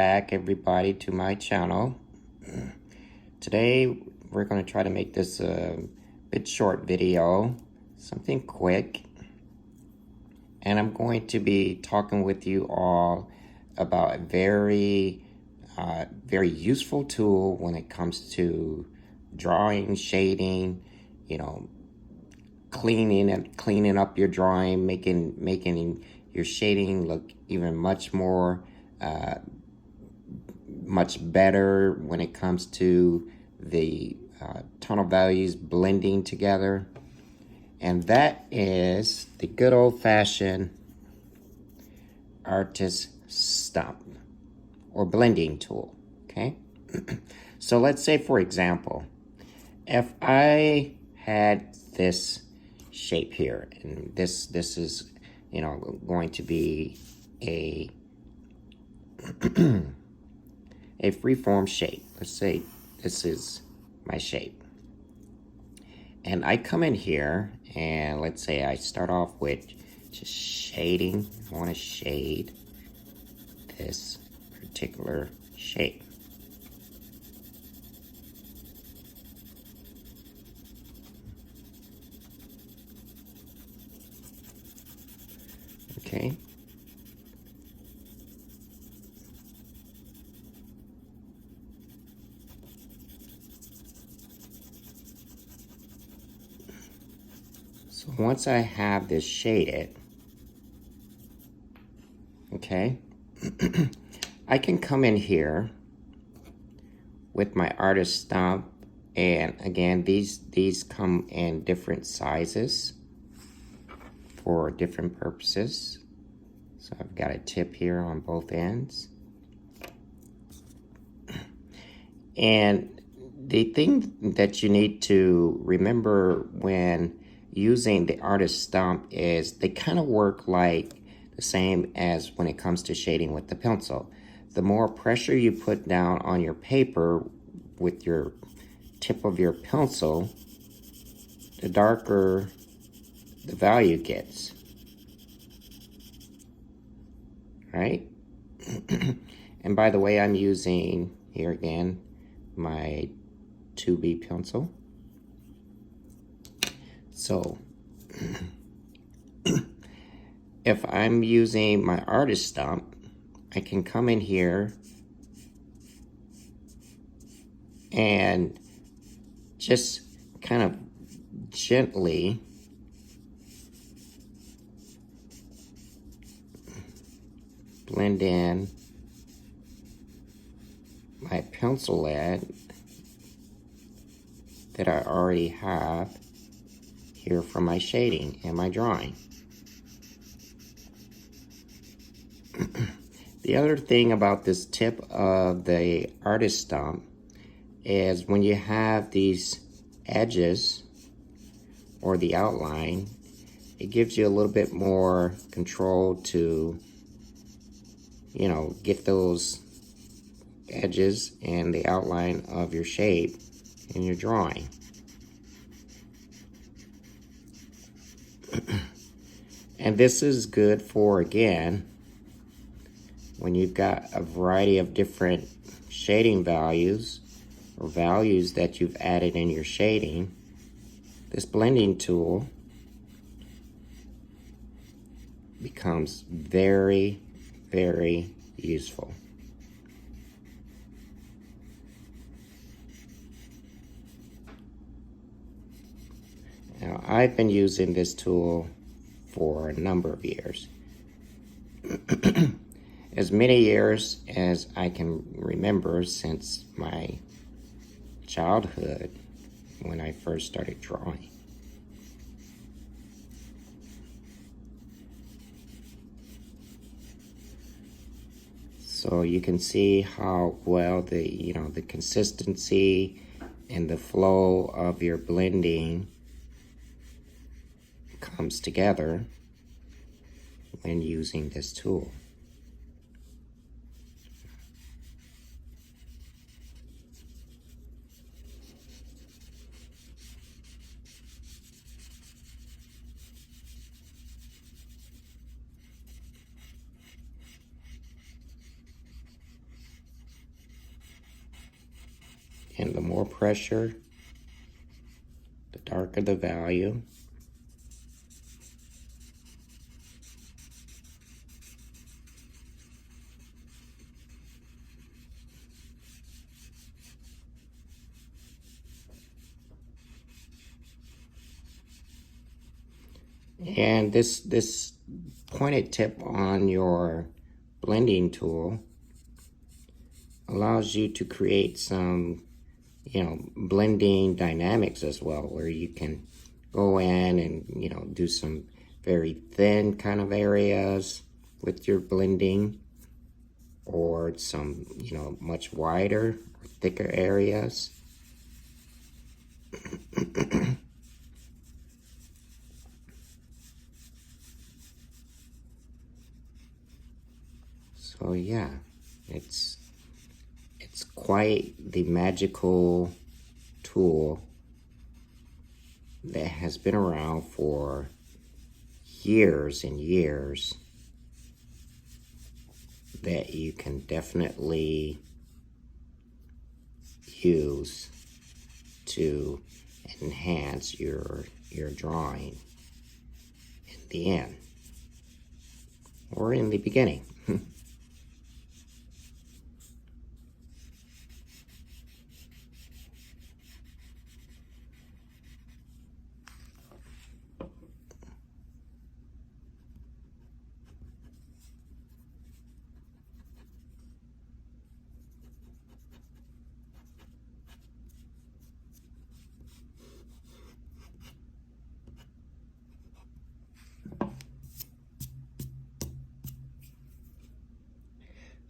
back, everybody, to my channel. Today we're going to try to make this a bit short video, something quick, and I'm going to be talking with you all about a very useful tool when it comes to drawing, shading, cleaning up your drawing, making your shading look even much better when it comes to the tonal values blending together. And that is the good old-fashioned artist stump or blending tool. Okay. So let's say, for example, if I had this shape here, and this is going to be a a freeform shape. Let's say this is my shape, and I come in here and let's say I start off with just shading. I want to shade this particular shape. Okay. So once I have this shaded, okay, I can come in here with my artist stump, and again, these come in different sizes for different purposes. So I've got a tip here on both ends. And the thing that you need to remember when using the artist stump is they kind of work like the same as when it comes to shading with the pencil. The more pressure you put down on your paper with your tip of your pencil, the darker the value gets. Right? And by the way, I'm using here again my 2B pencil. So if I'm using my artist stump, I can come in here and just kind of gently blend in my pencil lead that I already have here from my shading and my drawing. The other thing about this tip of the artist stump is when you have these edges or the outline, it gives you a little bit more control to get those edges and the outline of your shape in your drawing. And this is good for, again, when you've got a variety of different shading values or values that you've added in your shading. This blending tool becomes very, very useful. Now, I've been using this tool for a number of years. As many years as I can remember since my childhood when I first started drawing. So you can see how well the consistency and the flow of your blending comes together when using this tool. And the more pressure, the darker the value. And this pointed tip on your blending tool allows you to create some, blending dynamics as well, where you can go in and, do some very thin kind of areas with your blending, or some, much wider or thicker areas. So yeah, it's quite the magical tool that has been around for years and years, that you can definitely use to enhance your drawing in the end or in the beginning.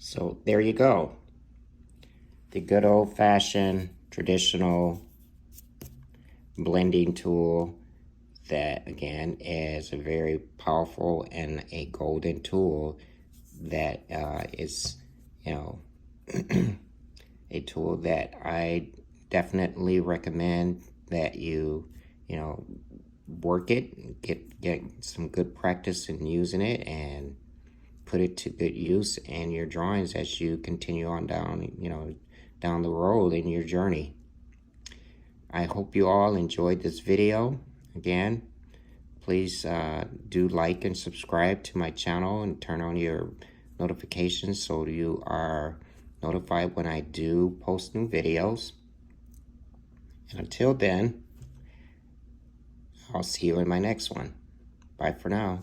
So there you go. The good old-fashioned traditional blending tool that, again, is a very powerful and a golden tool that is, a tool that I definitely recommend that you, work it, get some good practice in using it, and put it to good use in your drawings as you continue on down the road in your journey. I hope you all enjoyed this video. Again, please do like and subscribe to my channel and turn on your notifications so you are notified when I do post new videos. And until then, I'll see you in my next one. Bye for now.